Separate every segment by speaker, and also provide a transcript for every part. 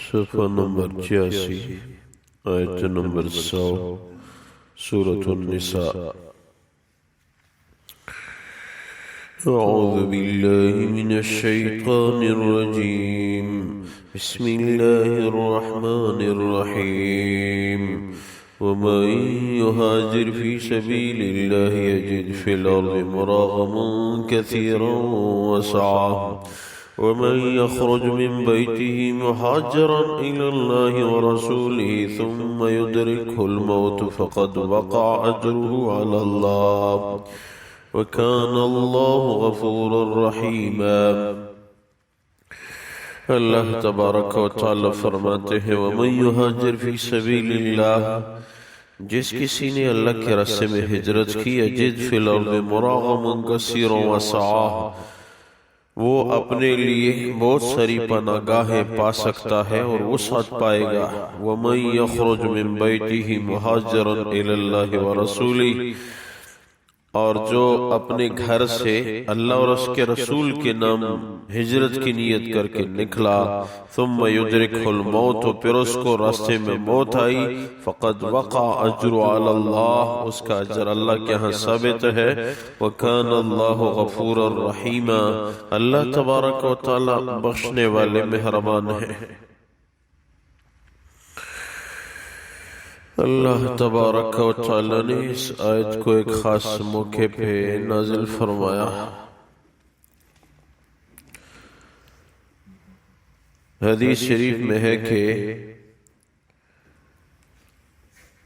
Speaker 1: صفحہ نمبر 86 آیت نمبر 100 سورة النساء۔ اعوذ باللہ من الشیطان الرجیم، بسم اللہ الرحمن الرحیم۔ ومن يهاجر في سبيل الله يجد في الأرض مراغما كثيرا وسعة، ومن يخرج من بيته مهاجرا إلى الله ورسوله ثم يدركه الموت فقد وقع أجره على الله وكان الله غفورا رحيما۔ اللہ تبارک و تعالی فرماتے ہیں ومن يهاجر في سبيل الله، جس کسی نے اللہ کے راستے میں ہجرت کی، یجد فی الارض مراغما کثیرا وسعا، وہ اپنے لیے بہت ساری پناہ گاہیں پا سکتا ہے اور وسعت پائے گا۔ ومن یخرج من بیتہ مہاجرا الی اللہ ورسولہ، اور جو اپنے گھر سے اللہ اور اس کے رسول کے نام ہجرت کی نیت کر کے نکلا، ثم یدرکہ الموت، پھر اس کو راستے میں موت آئی، فقد وقع اجر علی اللہ، اس کا اجر اللہ کے ہاں ثابت ہے۔ وکان اللہ غفورا رحیما، اللہ تبارک و تعالی بخشنے والے مہربان ہیں۔ اللہ تبارک و تعالی نے اس آیت کو ایک خاص موقع پہ نازل فرمایا۔ حدیث شریف میں ہے کہ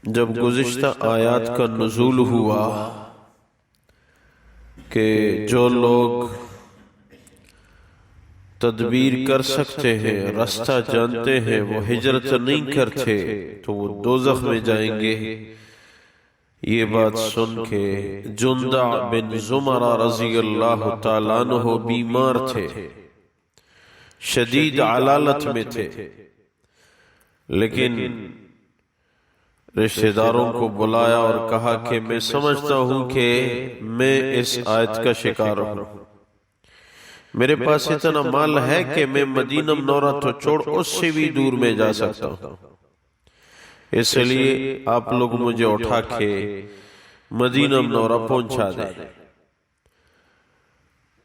Speaker 1: جب گزشتہ آیات کا نزول ہوا کہ جو لوگ تدبیر کر سکتے ہیں، راستہ جانتے ہیں، وہ ہجرت نہیں کرتے تو وہ دوزخ میں جائیں گے۔ یہ بات سن کے جندع بن زمرہ رضی اللہ تعالیٰ عنہ بیمار تھے، شدید علالت میں تھے، لیکن رشتہ داروں کو بلایا اور کہا کہ میں سمجھتا ہوں کہ میں اس آیت کا شکار ہوں، میرے پاس اتنا مال ہے کہ میں مدینہ منورہ تو چھوڑ اس سے بھی دور میں جا سکتا ہوں، اس لیے آپ لوگ مجھے اٹھا کے مدینہ منورہ پہنچا دیں۔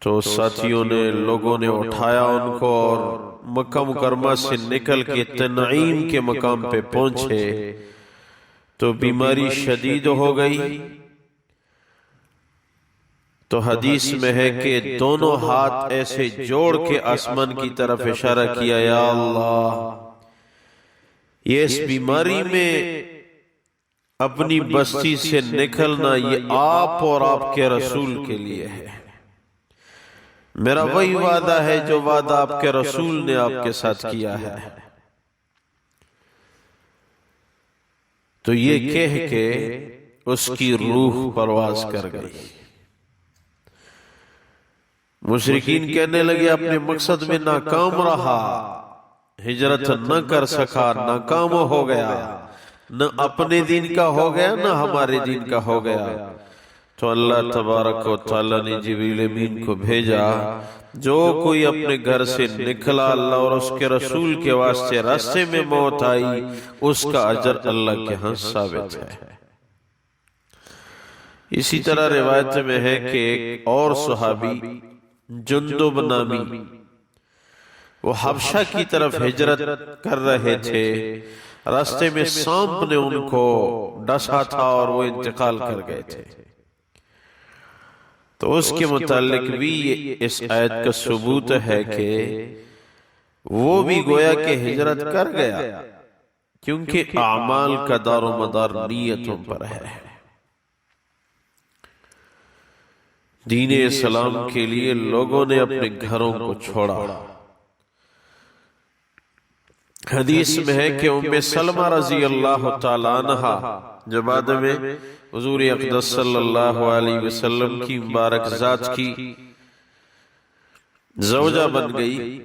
Speaker 1: تو ساتھیوں نے، لوگوں نے اٹھایا ان کو اور مکہ مکرمہ سے نکل کے تنعیم کے مقام پہ پہنچے تو بیماری شدید ہو گئی۔ تو حدیث میں ہے کہ دونوں ہاتھ ایسے جوڑ کے آسمان کی طرف اشارہ کیا، یا اللہ، یہ اس بیماری میں اپنی بستی سے نکلنا یہ آپ اور آپ کے رسول کے لیے ہے، میرا وہی وعدہ ہے جو وعدہ آپ کے رسول نے آپ کے ساتھ کیا ہے۔ تو یہ کہہ کے اس کی روح پرواز کر گئی۔ مشرکین کہنے لگے اپنے مقصد میں ناکام رہا، ہجرت نہ کر سکا، ناکام ہو گیا، نہ اپنے دین کا ہو گیا نہ ہمارے دین کا ہو گیا۔ تو اللہ تبارک و تعالی نے جبریل امین کو بھیجا، جو کوئی اپنے گھر سے نکلا اللہ اور اس کے رسول کے واسطے راستے میں موت آئی، اس کا اجر اللہ کے ہاں ثابت ہے۔ اسی طرح روایت میں ہے کہ ایک اور صحابی جندب نامی، وہ حبشہ کی طرف ہجرت کر رہے تھے، راستے میں سانپ نے ان کو ڈسا تھا اور وہ انتقال کر گئے تھے۔ تو اس کے متعلق بھی اس آیت کا ثبوت ہے کہ وہ بھی گویا کہ ہجرت کر گیا، کیونکہ اعمال کا دار و مدار نیتوں پر ہے۔ دین اسلام کے لیے لوگوں نے اپنے گھروں کو چھوڑا۔ حدیث میں ہے کہ ام سلمہ رضی اللہ تعالیٰ عنہ جو بعد میں حضور اقدس صلی اللہ علیہ وسلم کی مبارک ذات کی زوجہ بن گئی،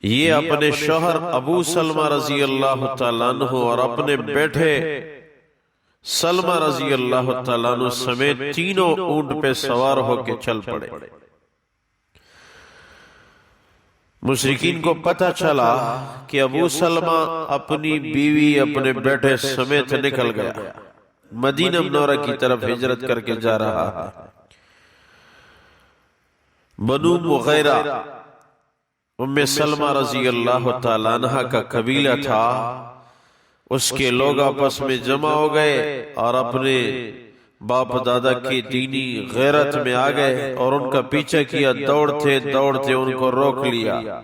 Speaker 1: یہ اپنے شوہر ابو سلمہ رضی اللہ تعالیٰ عنہ اور اپنے بیٹے سلمہ رضی اللہ تعالیٰ عنہ سمیت تینوں اونٹ پہ سوار ہو کے چل پڑے۔ مشرکین کو پتہ چلا کہ ابو سلمہ اپنی بیوی اپنے بیٹے سمیت نکل گیا، مدینہ منورہ کی طرف ہجرت کر کے جا رہا ہے۔ بنو مغیرہ ام سلمہ رضی اللہ تعالیٰ عنہ کا قبیلہ تھا، اس کے لوگ آپس میں جمع ہو گئے اور اپنے باپ دادا کی دینی غیرت میں آ گئے اور ان کا پیچھا کیا، دوڑتے دوڑتے ان کو روک لیا۔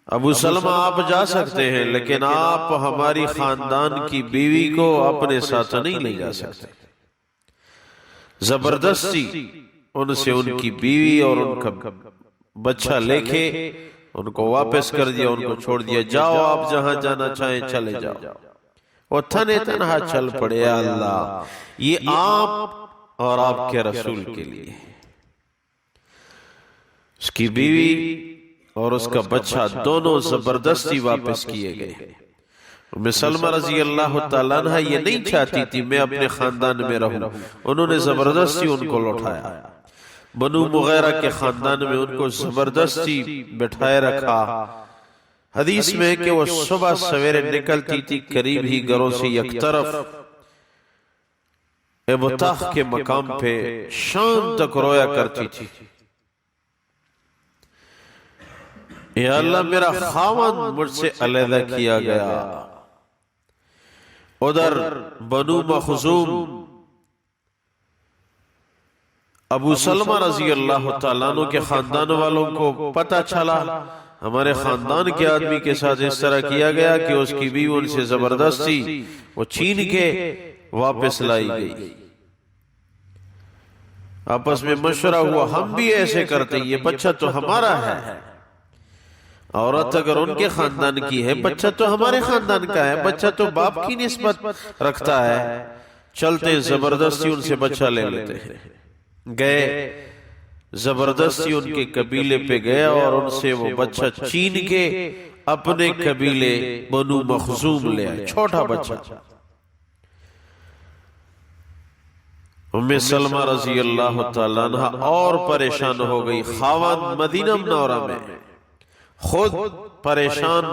Speaker 1: ابو سلمہ آپ جا سکتے ہیں لیکن آپ ہماری خاندان کی بیوی کو اپنے ساتھ نہیں لے جا سکتے۔ زبردستی ان سے ان کی بیوی اور ان کا بچہ لے کے ان کو واپس کر دیا، ان کو چھوڑ دیا، جاؤ آپ جہاں جانا چاہیں چلے جاؤ۔ وہ تھنے تنہا چل پڑے۔ اللہ، یہ آپ اور آپ کے رسول کے لیے، اس کی بیوی اور اس کا بچہ دونوں زبردستی واپس کیے گئے۔ ام سلمہ رضی اللہ تعالیٰ عنہ یہ نہیں چاہتی تھی میں اپنے خاندان میں رہوں، انہوں نے زبردستی ان کو لوٹایا۔ بنو مغیرہ کے خاندان میں ان کو زبردستی بٹھائے رکھا۔ حدیث میں کہ وہ صبح سویرے نکلتی تھی، قریب ہی گھروں سے یک طرف ابطاح کے مقام پہ شام تک رویا کرتی تھی، یا اللہ میرا خاوند مجھ سے علیحدہ کیا گیا۔ ادھر بنو مخزوم ابو سلمہ رضی اللہ تعالیٰ عنہ کے خاندان والوں کو پتہ چلا ہمارے خاندان کے آدمی کے ساتھ اس طرح کیا گیا کہ اس کی بیوی ان سے زبردستی وہ چھین کے واپس لائی گئی۔ آپس میں مشورہ ہوا، ہم بھی ایسے کرتے، یہ بچہ تو ہمارا ہے، عورت اگر ان کے خاندان کی ہے، بچہ تو ہمارے خاندان کا ہے، بچہ تو باپ کی نسبت رکھتا ہے، چلتے زبردستی ان سے بچہ لے لیتے ہیں۔ گئے زبردستی ان کے قبیلے پہ گئے اور ان سے وہ بچہ چھین کے اپنے قبیلے بنو مخزوم لے آئے، چھوٹا بچہ۔ ام سلمہ رضی اللہ تعالیٰ عنہ اور پریشان ہو گئی۔ خاوند مدینہ منورہ میں، خود پریشان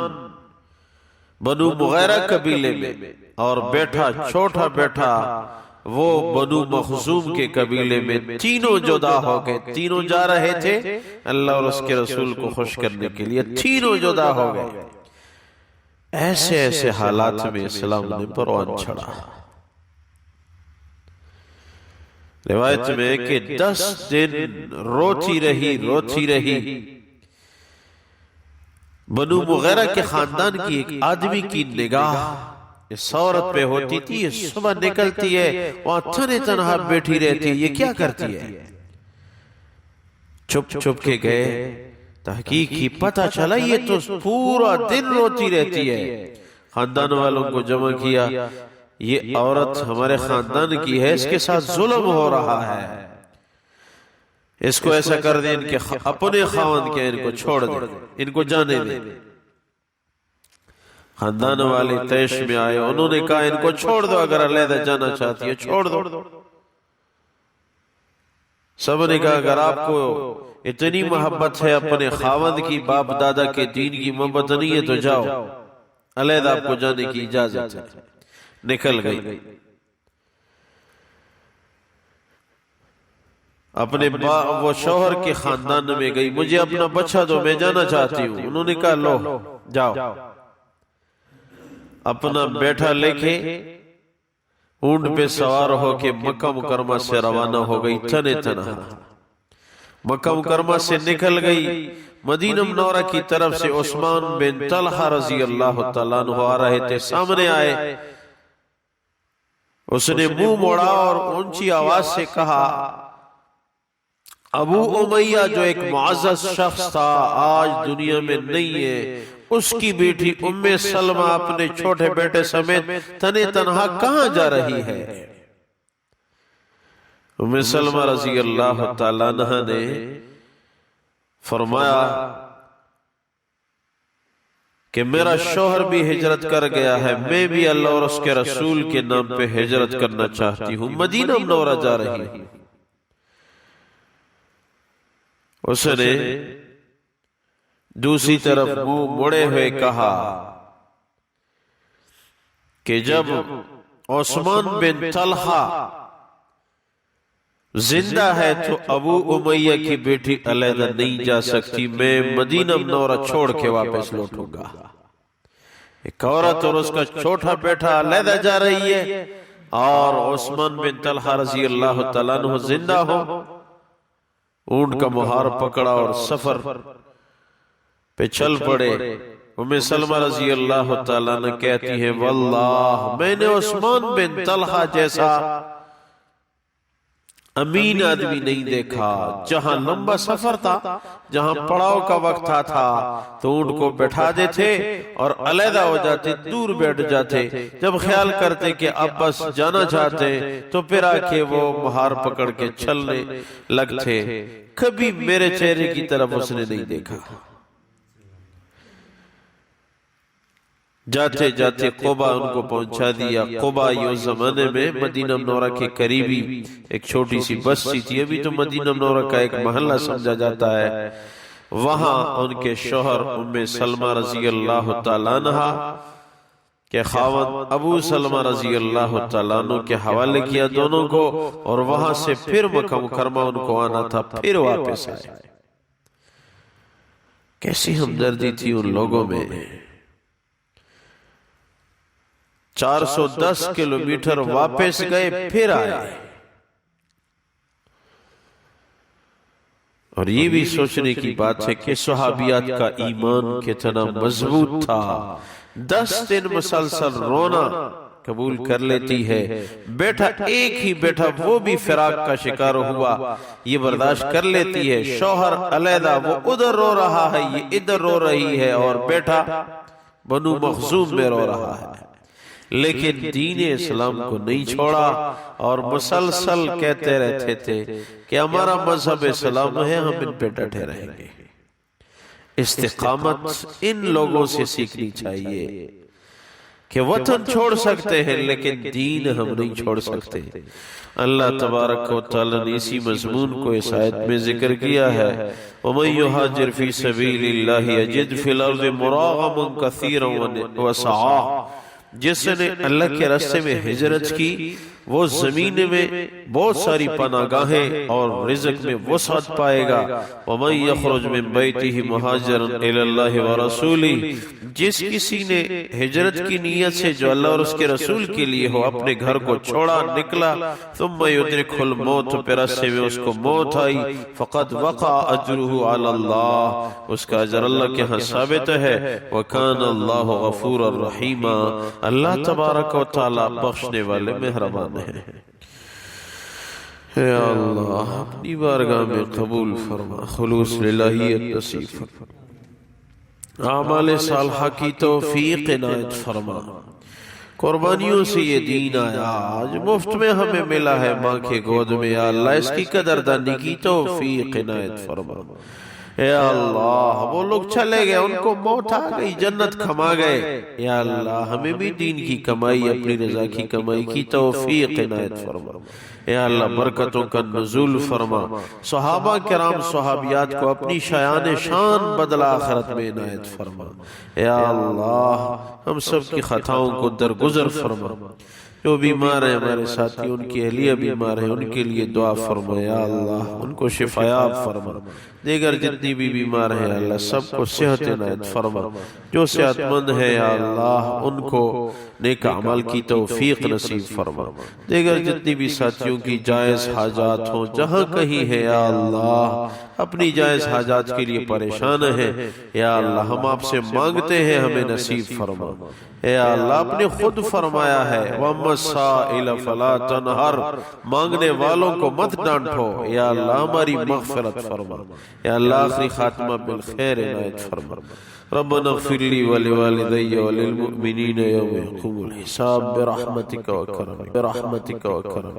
Speaker 1: بنو مغیرہ قبیلے میں، اور بیٹھا چھوٹا بیٹھا وہ بنو مخزوم کے قبیلے میں، تینوں جدا ہو گئے۔ تینوں جا رہے تھے اللہ اور اس کے رسول کو خوش کرنے کے لیے، تینوں جدا ہو گئے۔ ایسے ایسے حالات میں اسلام نے پروان چڑھا۔ روایت میں کہ 10 دن روتی رہی۔ بنو مغیرہ کے خاندان کی ایک آدمی کی نگاہ اس عورت پہ ہوتی تھی، یہ صبح نکلتی ہے وہاں تھنے تنہا بیٹھی رہتی ہے، یہ کیا کرتی ہے؟ چھپ کے گئے، تحقیق کی، پتہ چلا یہ تو پورا دن روتی رہتی ہے۔ خاندان والوں کو جمع کیا، یہ عورت ہمارے خاندان کی ہے، اس کے ساتھ ظلم ہو رہا ہے، اس کو ایسا کر دیں، ان کے اپنے خاوند کے ان کو چھوڑ دیں، ان کو جانے دیں۔ خاندان والے تیش میں آئے، انہوں نے کہا ان کو چھوڑ دو، اگر علیحدہ جانا چاہتی ہے چھوڑ دو۔ سب نے کہا اگر آپ کو اتنی محبت ہے اپنے خاوند کی، باپ دادا کے دین کی محبت نہیں ہے تو جاؤ، علیحدہ آپ کو جانے کی اجازت ہے۔ نکل گئی، اپنے وہ شوہر کے خاندان میں گئی، مجھے اپنا بچہ دو، میں جانا چاہتی ہوں۔ انہوں نے کہا لو جاؤ۔ اپنا بیٹا لے کے اونٹ پہ سوار ہو کے مکہ مکرمہ سے روانہ ہو گئی، تھنے تنہا مکہ مکرمہ سے نکل گئی۔ مدینہ منورہ کی طرف سے عثمان بن طلحہ رضی اللہ تعالیٰ عنہ آ رہے تھے، سامنے آئے، اس نے منہ موڑا اور اونچی آواز سے کہا ابو امیہ جو ایک معزز شخص تھا آج دنیا میں نہیں ہے، اس کی بیٹی ام سلمہ اپنے چھوٹے بیٹے سمیت تنے تنہا کہاں جا رہی ہے؟ ام سلمہ رضی اللہ تعالیٰ عنہ نے فرمایا کہ میرا شوہر بھی ہجرت کر گیا ہے، میں بھی اللہ اور اس کے رسول کے نام پہ ہجرت کرنا چاہتی ہوں، مدینہ منورہ جا رہی ہوں۔ اس نے دوسری طرف منہ موڑے ہوئے کہا کہ جب عثمان بن طلحہ زندہ ہے تو ابو امیہ کی بیٹی علیحدہ نہیں جا سکتی، میں مدینہ منورہ چھوڑ کے واپس لوٹوں گا۔ ایک عورت اور اس کا چھوٹا بیٹا علیحدہ جا رہی ہے اور عثمان بن طلحہ رضی اللہ تعالیٰ عنہ زندہ ہو۔ اونٹ کا مہار پکڑا اور سفر پہ چل پڑے۔ ام سلمہ رضی اللہ تعالیٰ عنہ کہتی ہے واللہ میں نے عثمان بن طلحہ جیسا امین آدمی نہیں دیکھا۔ جہاں لمبا سفر تھا، جہاں پڑاؤ کا وقت تھا تو اونٹ کو بیٹھا دیتے اور علیحدہ ہو جاتے، دور بیٹھ جاتے۔ جب خیال کرتے کہ اب بس جانا چاہتے تو پھر آ کے وہ مہار پکڑ کے چلنے لگتے۔ کبھی میرے چہرے کی طرف اس نے نہیں دیکھا۔ جاتے جاتے قبا ان کو پہنچا دیا۔ قبا یہ زمانے میں مدینہ منورہ کے قریبی ایک چھوٹی سی بستی تھی، ابھی تو مدینہ منورہ کا ایک محلہ سمجھا جاتا ہے۔ وہاں ان کے شوہر ام سلمہ رضی اللہ تعالیٰ عنہ کے خاوند ابو سلمہ رضی اللہ تعالیٰ عنہ کے حوالے کیا دونوں کو، اور وہاں سے پھر مکہ مکرمہ ان کو آنا تھا، پھر واپس آئے۔ کیسی ہمدردی تھی ان لوگوں میں۔ 410 کلومیٹر واپس گئے، پھر آئے۔ اور یہ بھی سوچنے کی بات ہے کہ صحابیات کا ایمان کتنا مضبوط تھا۔ 10 دن مسلسل رونا قبول کر لیتی ہے۔ بیٹا ایک ہی بیٹا وہ بھی فراق کا شکار ہوا، یہ برداشت کر لیتی ہے۔ شوہر علیحدہ، وہ ادھر رو رہا ہے، یہ ادھر رو رہی ہے، اور بیٹا بنو مخزوم میں رو رہا ہے، لیکن دین اسلام کو نہیں چھوڑا اور مسلسل کہتے رہتے تھے کہ ہمارا مذہب اسلام ہے، ہم ان پہ ڈٹے رہیں گے۔ استقامت ان لوگوں سے سیکھنی چاہیے کہ وطن چھوڑ سکتے ہیں لیکن دین ہم نہیں چھوڑ سکتے۔ اللہ تبارک و تعالیٰ نے اسی مضمون کو اس آیت میں ذکر کیا ہے، وَمَن يُهَاجِرْ فِي سَبِيلِ اللَّهِ يَجِدْ فِي الْأَرْضِ مُرَاغَمًا كَثِيرًا وَسَعًا۔ جس نے اللہ کے راستے میں ہجرت کی وہ زمین میں بہت ساری پناہ گاہیں اور رزق میں وسعت پائے گا۔ وَمَن يَخْرُجْ مِن بَيْتِهِ مُهَاجِرًا إِلَى اللَّهِ وَرَسُولِهِ، جس کسی نے ہجرت کی نیت سے جو اللہ اور اس کے رسول کے لیے ہو اپنے گھر کو چھوڑا نکلا، ثُمَّ يُدْرِكْهُ الْمَوْتُ، پھر راستے میں اس کو موت آئی، فَقَدْ وَقَعَ أَجْرُهُ عَلَى اللَّهِ، اس کا اجر اللہ کے ہاں ثابت ہے۔ وَكَانَ اللَّهُ غَفُورًا رَحِيمًا، اللہ تبارک و تعالی بخشنے والے مہربان ہے۔ اے اللہ اپنی بارگاہ میں قبول فرما، خلوص للہیت نصیب فرما، اعمال صالحہ کی توفیق عنایت فرما۔ قربانیوں سے یہ دین آیا، آج مفت میں ہمیں ملا ہے ماں کے گود میں، یا اللہ اس کی قدردانی کی توفیق عنایت فرما۔ اے اللہ وہ لوگ چلے گئے، ان کو موت آ گئی، جنت کھما گئے، یا اللہ ہمیں بھی دین کی کمائی، اپنی رضا کی کمائی کی توفیق عنایت فرما۔ اے اللہ برکتوں کا نزول فرما، صحابہ کرام صحابیات کو اپنی شایان شان بدل آخرت میں عنایت فرما۔ اے اللہ ہم سب کی خطاؤں کو درگزر فرما، جو بیمار ہیں ہمارے ساتھی، ان کی اہلیہ بیمار ہیں، ان کے لیے دعا فرما، یا اللہ ان کو شفایاب فرما۔ دیگر جتنی بھی بیمار ہیں اللہ سب کو صحت عنایت فرما، جو صحت مند ہے یا اللہ ان کو نیک عمل کی توفیق نصیب فرما۔ دیگر جتنی بھی ساتھیوں کی جائز حاجات ہوں جہاں کہیں ہے یا اللہ اپنی جائز حاجات کے لیے پریشان ہیں، یا اللہ ہم آپ سے مانگتے ہیں ہمیں نصیب فرما۔ اے اللہ آپ نے خود فرمایا ہے وَأَمَّا السَّائِلَ فَلَا تَنْهَرْ، مانگنے والوں کو مت ڈانٹو، یا اللہ ہماری مغفرت فرما، یا اللہ آخری خاتمہ بالخیر عنایت فرما۔ ربنا اغفر لي ولوالدي وللمؤمنين يوم يقوم الحساب برحمتك وكرمك